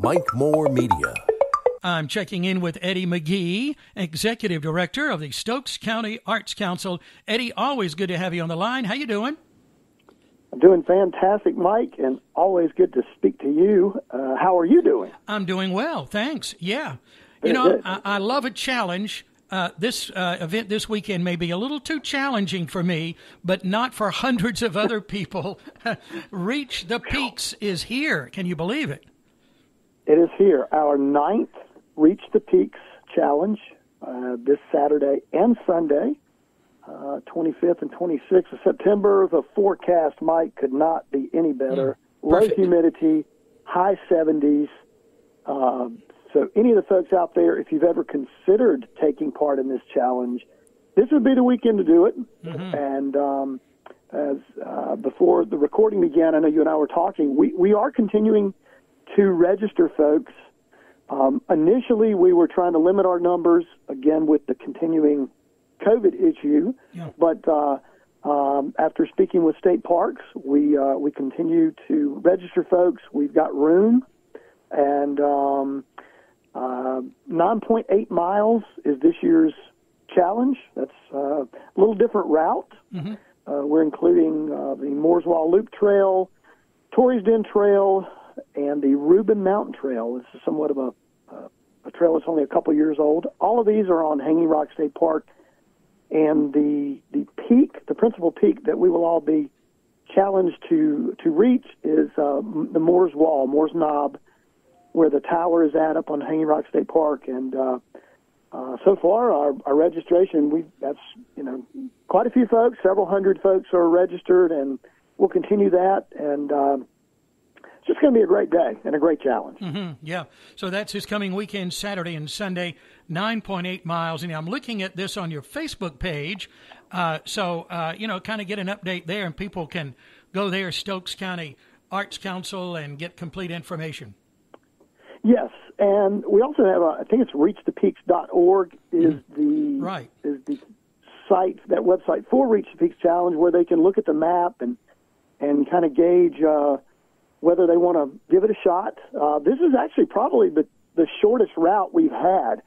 Mike Moore Media. I'm checking in with Eddie McGee, Executive Director of the Stokes County Arts Council. Eddie, always good to have you on the line. How you doing? I'm doing fantastic, Mike, and always good to speak to you. How are you doing? I'm doing well, thanks. Yeah. You know, I love a challenge. This event this weekend may be a little too challenging for me, but not for hundreds of other people. Reach the Peaks is here. Can you believe it? It is here. Our 9th Reach the Peaks Challenge this Saturday and Sunday, 25th and 26th of September. The forecast, Mike, could not be any better. Low humidity, high 70s. So any of the folks out there, if you've ever considered taking part in this challenge, this would be the weekend to do it. Mm-hmm. And before the recording began, I know you and I were talking, we are continuing to register folks. Initially, we were trying to limit our numbers, again, with the continuing COVID issue. Yeah. But after speaking with state parks, we continue to register folks. We've got room. And 9.8 miles is this year's challenge. That's a little different route. Mm-hmm. We're including the Mooreswall Loop Trail, Torrey's Den Trail, and the Reuben Mountain Trail. This is somewhat of a trail that's only a couple years old. All of these are on Hanging Rock State Park. And the peak, the principal peak that we will all be challenged to reach is the Moores Knob, where the tower is at up on Hanging Rock State Park. And so far, our registration, that's quite a few folks, several hundred folks are registered, and we'll continue that. And it's just going to be a great day and a great challenge. Mm-hmm. Yeah. So that's this coming weekend, Saturday and Sunday, 9.8 miles. And I'm looking at this on your Facebook page. Kind of get an update there, and people can go there, Stokes County Arts Council, and get complete information. Yes, and we also have I think it's reachthepeaks.org is the site, that website for Reach the Peaks Challenge, where they can look at the map and kind of gauge whether they want to give it a shot. This is actually probably the shortest route we've had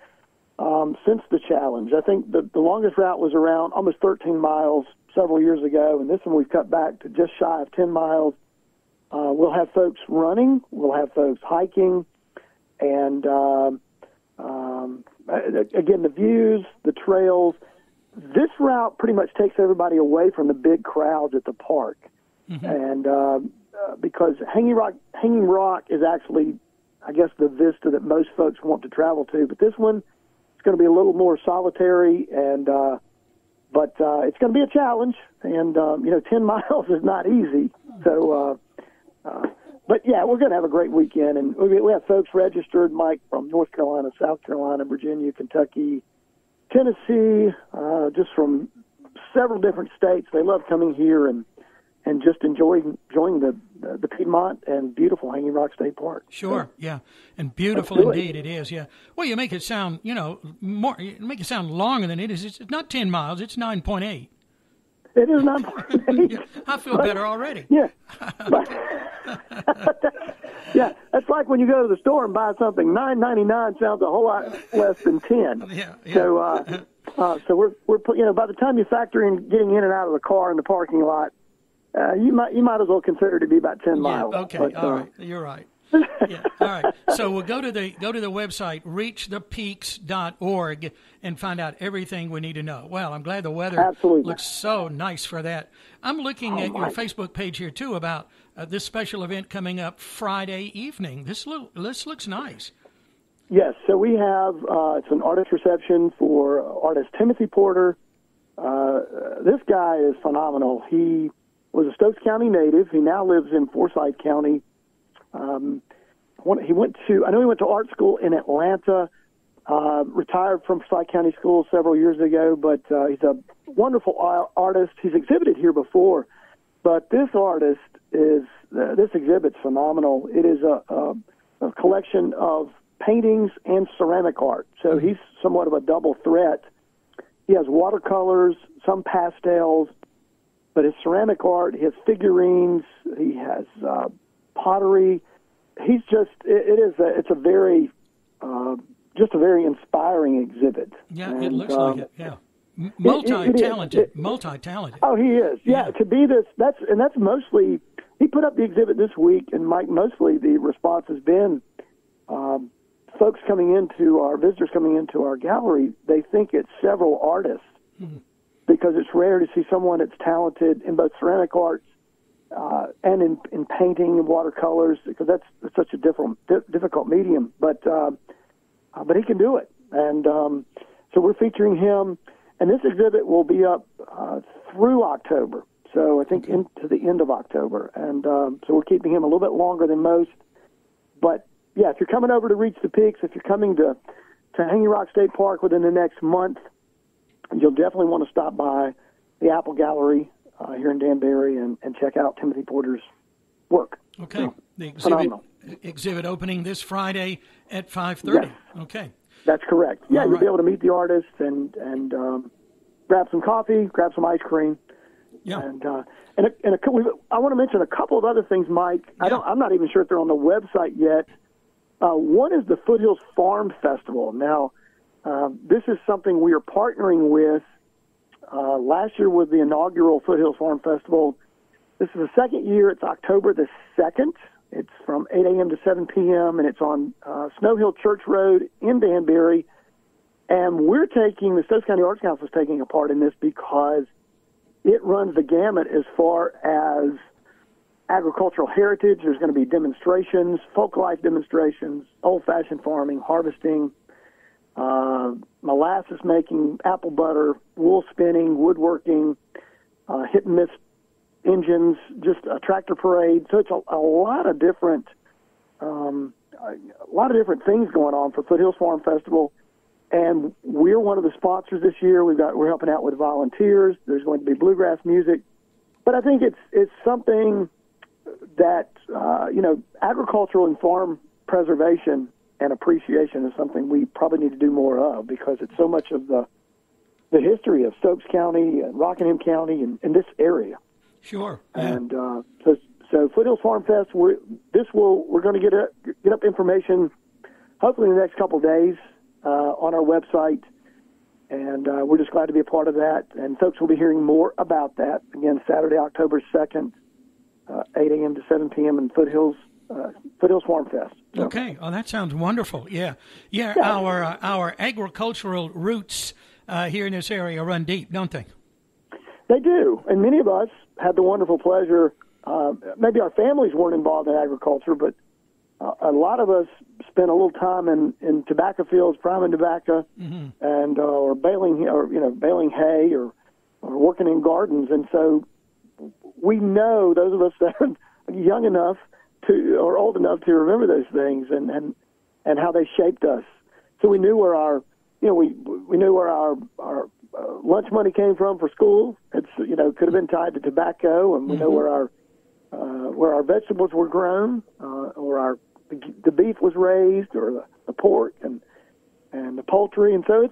since the challenge. I think the longest route was around almost 13 miles several years ago, and this one we've cut back to just shy of 10 miles. We'll have folks running, we'll have folks hiking, and again, the views, the trails. This route pretty much takes everybody away from the big crowds at the park. Mm-hmm. And because Hanging Rock is actually, I guess, the vista that most folks want to travel to. But this one is going to be a little more solitary, and but it's going to be a challenge. And 10 miles is not easy. So, but yeah, we're going to have a great weekend, and we have folks registered, Mike, from North Carolina, South Carolina, Virginia, Kentucky, Tennessee, just from several different states. They love coming here and just enjoying the Piedmont and beautiful Hanging Rock State Park. Sure, yeah, and beautiful indeed it is. Yeah. Well, you make it sound, more. You make it sound longer than it is. It's not 10 miles. It's 9.8. It is 9.8. I feel better already. Yeah. Yeah, that's like when you go to the store and buy something. $9.99 sounds a whole lot less than 10. Yeah. So we're by the time you factor in getting in and out of the car in the parking lot, you might as well consider it to be about 10 miles. Okay, but, all right, you're right. Yeah, all right. So we'll go to the website reachthepeaks.org and find out everything we need to know. Well, I'm glad the weather looks so nice for that. I'm looking at your Facebook page here too about this special event coming up Friday evening. This looks nice. Yes. So we have it's an artist reception for artist Timothy Porter. This guy is phenomenal. He was a Stokes County native. He now lives in Forsyth County. He went to art school in Atlanta, retired from Forsyth County School several years ago, but he's a wonderful artist. He's exhibited here before, but this exhibit's phenomenal. It is a collection of paintings and ceramic art, so he's somewhat of a double threat. He has watercolors, some pastels, but his ceramic art, he has figurines, he has pottery, he's just it's a very just a very inspiring exhibit. Yeah, and, it looks like it. Yeah, multi-talented. Oh, he is. Yeah, to be this. That's mostly. He put up the exhibit this week, and Mike, mostly the response has been folks visitors coming into our gallery. They think it's several artists because it's rare to see someone that's talented in both ceramic arts and in painting and watercolors, because that's such a difficult medium. But he can do it, and so we're featuring him. And this exhibit will be up through October. So I think into the end of October. And so we're keeping him a little bit longer than most. But, yeah, if you're coming over to Reach the Peaks, if you're coming to Hanging Rock State Park within the next month, you'll definitely want to stop by the Apple Gallery here in Danbury and check out Timothy Porter's work. Okay. So, the exhibit opening this Friday at 5:30. Yes. Okay. That's correct. Yeah, All you'll right. be able to meet the artist and grab some coffee, grab some ice cream. Yeah. And I want to mention a couple of other things, Mike. Yeah. I'm not even sure if they're on the website yet. One is the Foothills Farm Festival. Now, this is something we are partnering with. Last year was the inaugural Foothills Farm Festival. This is the second year. It's October the 2nd. It's from 8 a.m. to 7 p.m., and it's on Snow Hill Church Road in Danbury. And the Stokes County Arts Council is taking a part in this because it runs the gamut as far as agricultural heritage. There's going to be demonstrations, folk life demonstrations, old-fashioned farming, harvesting, molasses making, apple butter, wool spinning, woodworking, hit and miss engines, just a tractor parade. So it's a lot of different things going on for Foothills Farm Festival. And we're one of the sponsors this year. We're helping out with volunteers. There's going to be bluegrass music, but I think it's something that agricultural and farm preservation and appreciation is something we probably need to do more of, because it's so much of the history of Stokes County and Rockingham County and this area. Sure. Yeah. And so Foothills Farm Fest. We're going to get up information hopefully in the next couple of days on our website, and we're just glad to be a part of that. And folks will be hearing more about that again Saturday, October 2nd, 8 a.m. to 7 p.m. in Foothills Farm Fest. So. Okay. Oh, that sounds wonderful. Yeah. Our agricultural roots here in this area run deep, don't they? They do, and many of us had the wonderful pleasure. Maybe our families weren't involved in agriculture, but a lot of us spent a little time in tobacco fields, priming tobacco, and or baling hay, or working in gardens. And so we know, those of us that are young enough or old enough to remember those things and how they shaped us. So we knew where our we knew where our lunch money came from for school. It's could have been tied to tobacco, and we know where our vegetables were grown, or the beef was raised, or the pork and the poultry. And so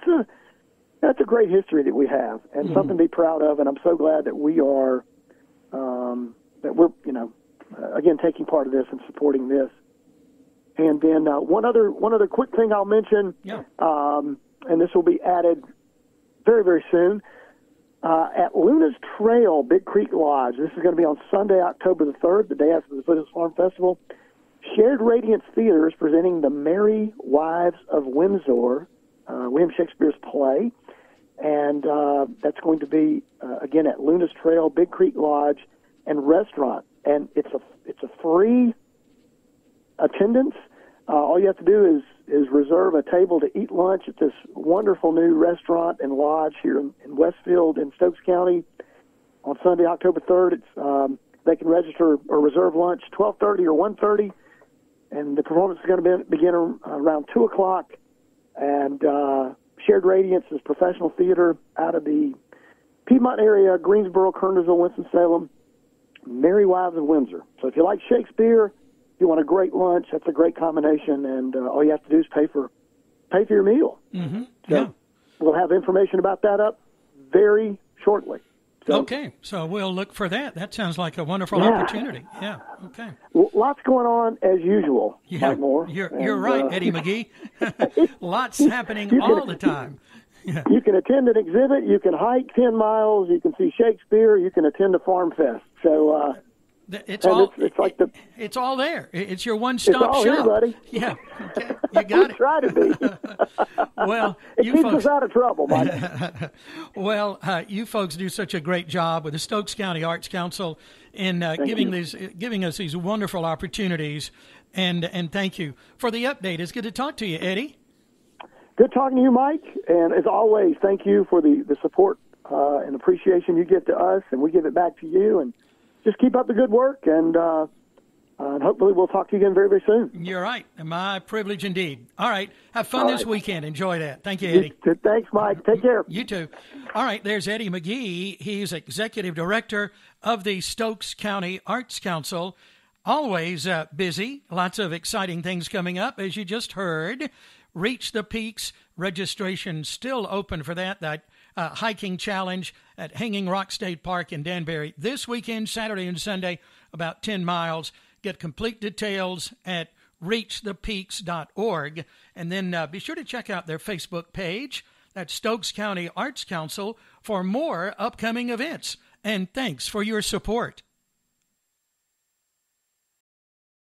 that's a great history that we have, and something to be proud of. And I'm so glad that we're again taking part of this and supporting this. And then one other quick thing I'll mention, and this will be added very, very soon, at Luna's Trail, Big Creek Lodge. This is going to be on Sunday, October the 3rd, the day after the Foothills Farm Festival. Shared Radiance Theater is presenting The Merry Wives of Windsor, William Shakespeare's play. And that's going to be, again, at Luna's Trail, Big Creek Lodge and Restaurant. And it's a free attendance. All you have to do is reserve a table to eat lunch at this wonderful new restaurant and lodge here in Westfield in Stokes County on Sunday, October 3rd. It's they can register or reserve lunch 12:30 or 1:30, and the performance is going to begin around 2 o'clock. And Shared Radiance is professional theater out of the Piedmont area, Greensboro, Kernersville, Winston-Salem, Merry Wives of Windsor. So if you like Shakespeare, if you want a great lunch, that's a great combination, and all you have to do is pay for your meal. Mm-hmm. So we'll have information about that up very shortly. So, okay, so we'll look for that. That sounds like a wonderful opportunity. Yeah, okay. Lots going on as usual, Mike Moore. You're right, Eddie McGee. Lots happening all the time. Yeah. You can attend an exhibit, you can hike 10 miles, you can see Shakespeare, you can attend a farm fest. So it's all it's all there. It's your one-stop shop. Here, buddy. Yeah, okay. You got it. Try to be. Well, it you keeps folks us out of trouble, Mike. Well, you folks do such a great job with the Stokes County Arts Council in giving us these wonderful opportunities, and thank you for the update. It's good to talk to you, Eddie. Good talking to you, Mike. And as always, thank you for the support and appreciation you give to us, and we give it back to you. And just keep up the good work, and hopefully we'll talk to you again very, very soon. You're right. My privilege indeed. All right. Have fun this weekend. Enjoy that. Thank you, Eddie. Thanks, Mike. Take care. You too. All right. There's Eddie McGee. He's Executive Director of the Stokes County Arts Council. Always busy. Lots of exciting things coming up, as you just heard. Reach the Peaks. Registration still open for that hiking challenge at Hanging Rock State Park in Danbury this weekend, Saturday and Sunday, about 10 miles. Get complete details at reachthepeaks.org. And then be sure to check out their Facebook page, that's Stokes County Arts Council, for more upcoming events. And thanks for your support.